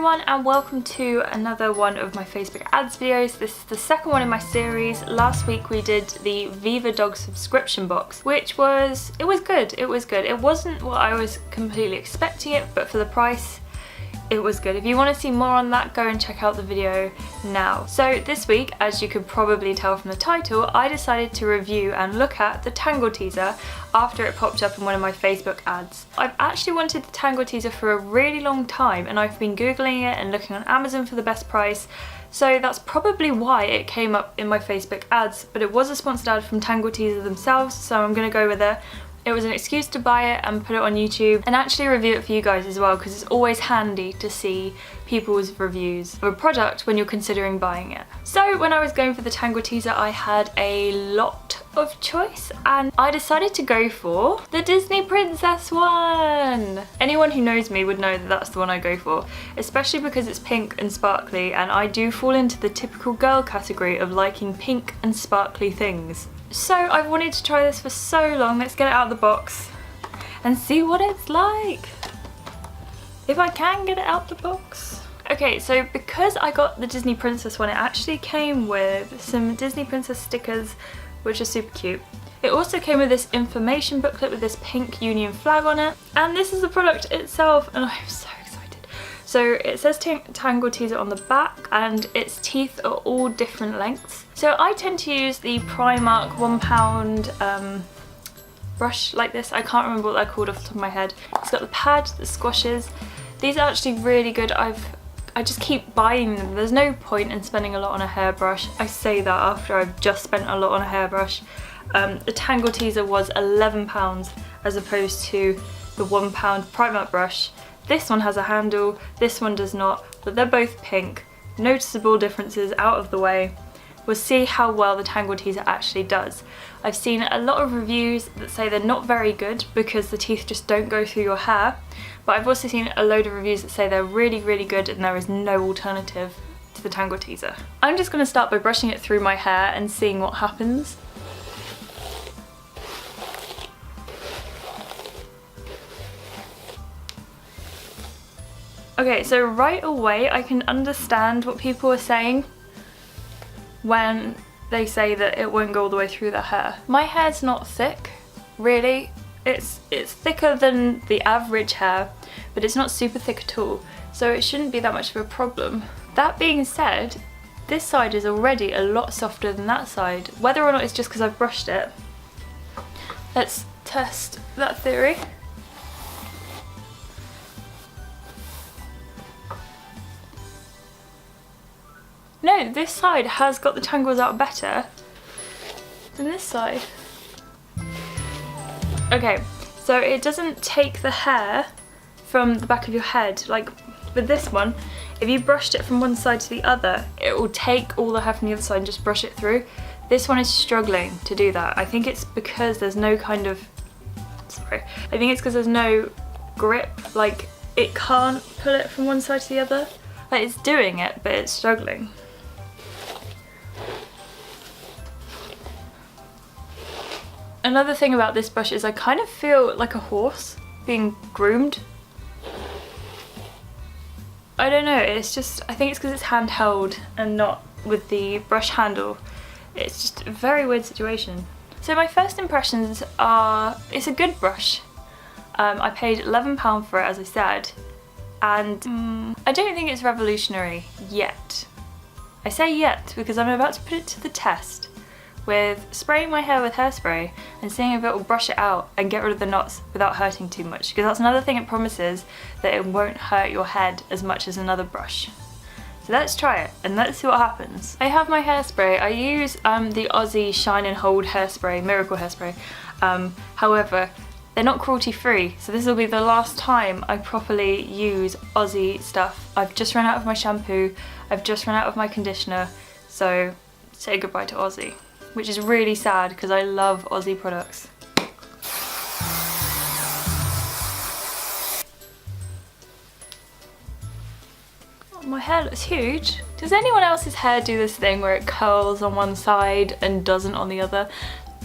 everyone and welcome to another one of my Facebook ads videos. This is the second one in my series. Last week we did the Viva Dog subscription box, which was good. It wasn't what I was completely expecting it, but for the price it was good. If you want to see more on that, go and check out the video now. So this week, as you could probably tell from the title, I decided to review and look at the Tangle Teezer after it popped up in one of my Facebook ads. I've actually wanted the Tangle Teezer for a really long time and I've been googling it and looking on Amazon for the best price, so that's probably why it came up in my Facebook ads, but it was a sponsored ad from Tangle Teezer themselves, so I'm going to go with it. It was an excuse to buy it and put it on YouTube and actually review it for you guys as well, because it's always handy to see people's reviews of a product when you're considering buying it. So when I was going for the Tangle Teezer, I had a lot of choice and I decided to go for the Disney Princess one. Anyone who knows me would know that that's the one I go for, especially because it's pink and sparkly, and I do fall into the typical girl category of liking pink and sparkly things. So I've wanted to try this for so long. Let's get it out of the box and see what it's like. If I can get it out the box. Okay, so because I got the Disney Princess one, it actually came with some Disney Princess stickers, which are super cute. It also came with this information booklet with this pink Union flag on it. And this is the product itself, and I'm so excited. So it says Tangle Teezer on the back and its teeth are all different lengths. So I tend to use the Primark £1 brush like this. I can't remember what they're called off the top of my head. It's got the pad that squashes. These are actually really good. I just keep buying them. There's no point in spending a lot on a hairbrush. I say that after I've just spent a lot on a hairbrush. The Tangle Teezer was £11 as opposed to the £1 Primark brush. This one has a handle, this one does not, but they're both pink. Noticeable differences out of the way. We'll see how well the Tangle Teezer actually does. I've seen a lot of reviews that say they're not very good because the teeth just don't go through your hair, but I've also seen a load of reviews that say they're really, really good and there is no alternative to the Tangle Teezer. I'm just going to start by brushing it through my hair and seeing what happens. Okay, so right away I can understand what people are saying when they say that it won't go all the way through their hair. My hair's not thick, really. It's thicker than the average hair, but it's not super thick at all, so it shouldn't be that much of a problem. That being said, this side is already a lot softer than that side, whether or not it's just because I've brushed it. Let's test that theory. No, this side has got the tangles out better than this side. Okay, so it doesn't take the hair from the back of your head. Like with this one, if you brushed it from one side to the other, it will take all the hair from the other side and just brush it through. This one is struggling to do that. I think it's because there's no kind of, I think it's because there's no grip. Like it can't pull it from one side to the other. Like it's doing it, but it's struggling. Another thing about this brush is I kind of feel like a horse being groomed. I don't know, it's just, I think it's because it's handheld and not with the brush handle. It's just a very weird situation. So my first impressions are, it's a good brush. I paid £11 for it, as I said, and I don't think it's revolutionary yet. I say yet because I'm about to put it to the test with spraying my hair with hairspray and seeing if it will brush it out and get rid of the knots without hurting too much, because that's another thing it promises, that it won't hurt your head as much as another brush. So let's try it and let's see what happens. I have my hairspray. I use the Aussie Shine and Hold hairspray, Miracle hairspray. However, they're not cruelty free, so this will be the last time I properly use Aussie stuff. I've just run out of my shampoo, I've just run out of my conditioner, so say goodbye to Aussie. Which is really sad because I love Aussie products. Oh, my hair looks huge. Does anyone else's hair do this thing where it curls on one side and doesn't on the other?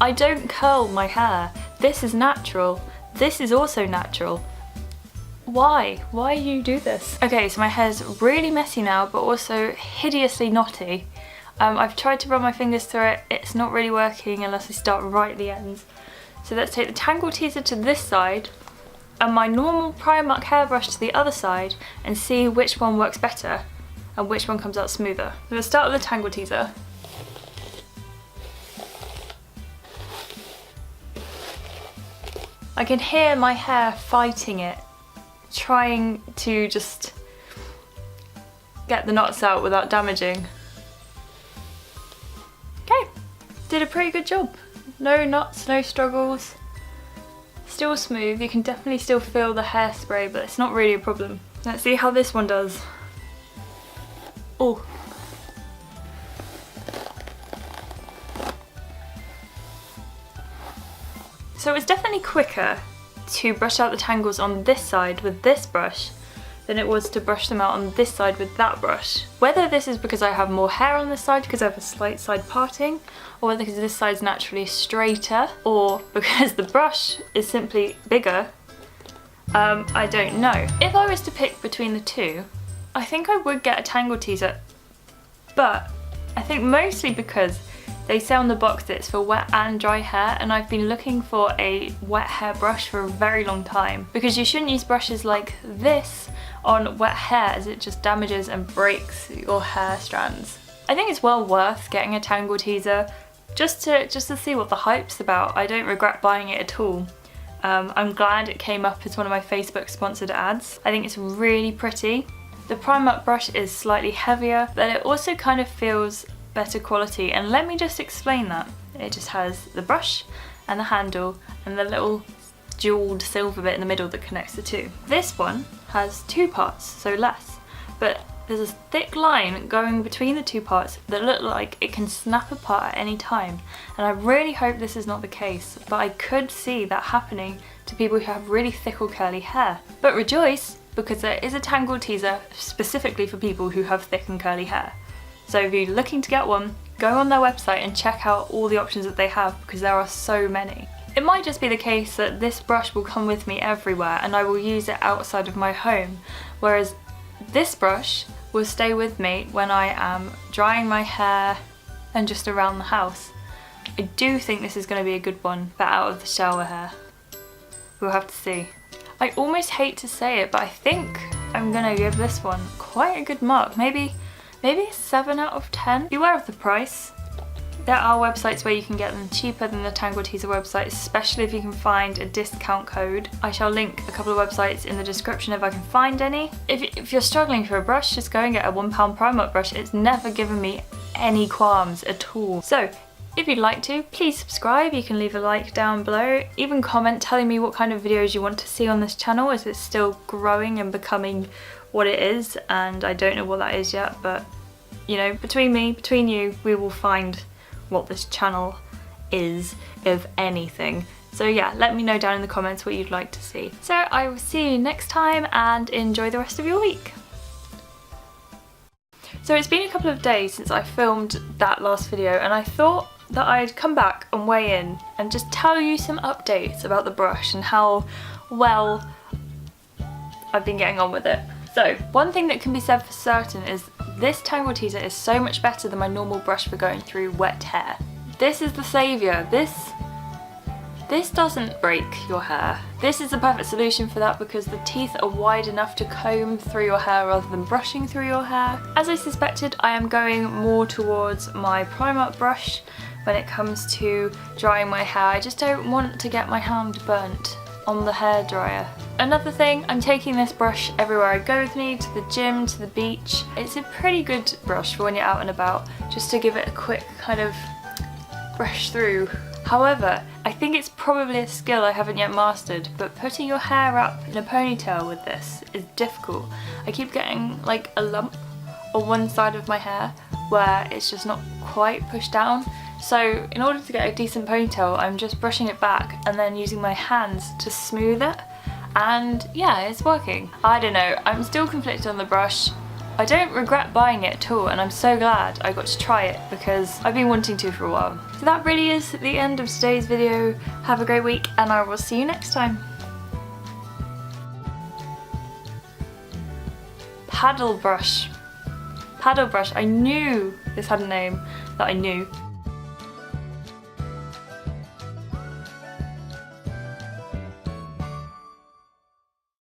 I don't curl my hair. This is natural. This is also natural. Why? Why you do this? Okay, so my hair's really messy now, but also hideously knotty. I've tried to run my fingers through it. It's not really working unless I start right at the ends. So let's take the Tangle Teezer to this side and my normal Primark hairbrush to the other side and see which one works better and which one comes out smoother. So let's start with the Tangle Teezer. I can hear my hair fighting it, trying to just get the knots out without damaging. Okay, did a pretty good job. No knots, no struggles. Still smooth, you can definitely still feel the hairspray, but it's not really a problem. Let's see how this one does. Oh. So it's definitely quicker to brush out the tangles on this side with this brush than it was to brush them out on this side with that brush. Whether this is because I have more hair on this side because I have a slight side parting, or whether because this side's naturally straighter, or because the brush is simply bigger, I don't know. If I was to pick between the two, I think I would get a Tangle Teezer, but I think mostly because they say on the box that it's for wet and dry hair, and I've been looking for a wet hair brush for a very long time, because you shouldn't use brushes like this on wet hair as it just damages and breaks your hair strands. I think it's well worth getting a Tangle Teezer just to see what the hype's about. I don't regret buying it at all. I'm glad it came up as one of my Facebook sponsored ads. I think it's really pretty. The Primark brush is slightly heavier, but it also kind of feels better quality, and let me just explain that. It just has the brush and the handle and the little jeweled silver bit in the middle that connects the two. This one has two parts, so less, but there's a thick line going between the two parts that look like it can snap apart at any time, and I really hope this is not the case, but I could see that happening to people who have really thick or curly hair. But rejoice, because there is a Tangle Teezer specifically for people who have thick and curly hair. So if you're looking to get one, go on their website and check out all the options that they have, because there are so many. It might just be the case that this brush will come with me everywhere and I will use it outside of my home, whereas this brush will stay with me when I am drying my hair and just around the house. I do think this is going to be a good one for out of the shower hair. We'll have to see. I almost hate to say it, but I think I'm going to give this one quite a good mark. Maybe a 7 out of 10. Beware of the price. There are websites where you can get them cheaper than the Tangle Teezer website, especially if you can find a discount code. I shall link a couple of websites in the description if I can find any. If you're struggling for a brush, just go and get a £1 Primark brush. It's never given me any qualms at all. So if you'd like to, please subscribe. You can leave a like down below. Even comment telling me what kind of videos you want to see on this channel, as it's still growing and becoming what it is, and I don't know what that is yet, but you know, between you, we will find what this channel is, if anything. So yeah, let me know down in the comments what you'd like to see. So I will see you next time, and enjoy the rest of your week. So it's been a couple of days since I filmed that last video, and I thought that I'd come back and weigh in and just tell you some updates about the brush and how well I've been getting on with it. So one thing that can be said for certain is this Tangle Teezer is so much better than my normal brush for going through wet hair. This is the saviour. This doesn't break your hair. This is the perfect solution for that, because the teeth are wide enough to comb through your hair rather than brushing through your hair. As I suspected, I am going more towards my Primark brush when it comes to drying my hair. I just don't want to get my hand burnt on the hairdryer. Another thing, I'm taking this brush everywhere I go with me, to the gym, to the beach. It's a pretty good brush for when you're out and about, just to give it a quick kind of brush through. However, I think it's probably a skill I haven't yet mastered, but putting your hair up in a ponytail with this is difficult. I keep getting like a lump on one side of my hair where it's just not quite pushed down. So in order to get a decent ponytail, I'm just brushing it back and then using my hands to smooth it. And yeah, it's working. I don't know, I'm still conflicted on the brush. I don't regret buying it at all, and I'm so glad I got to try it because I've been wanting to for a while. So that really is the end of today's video. Have a great week, and I will see you next time. paddle brush. Paddle brush. I knew this had a name that I knew.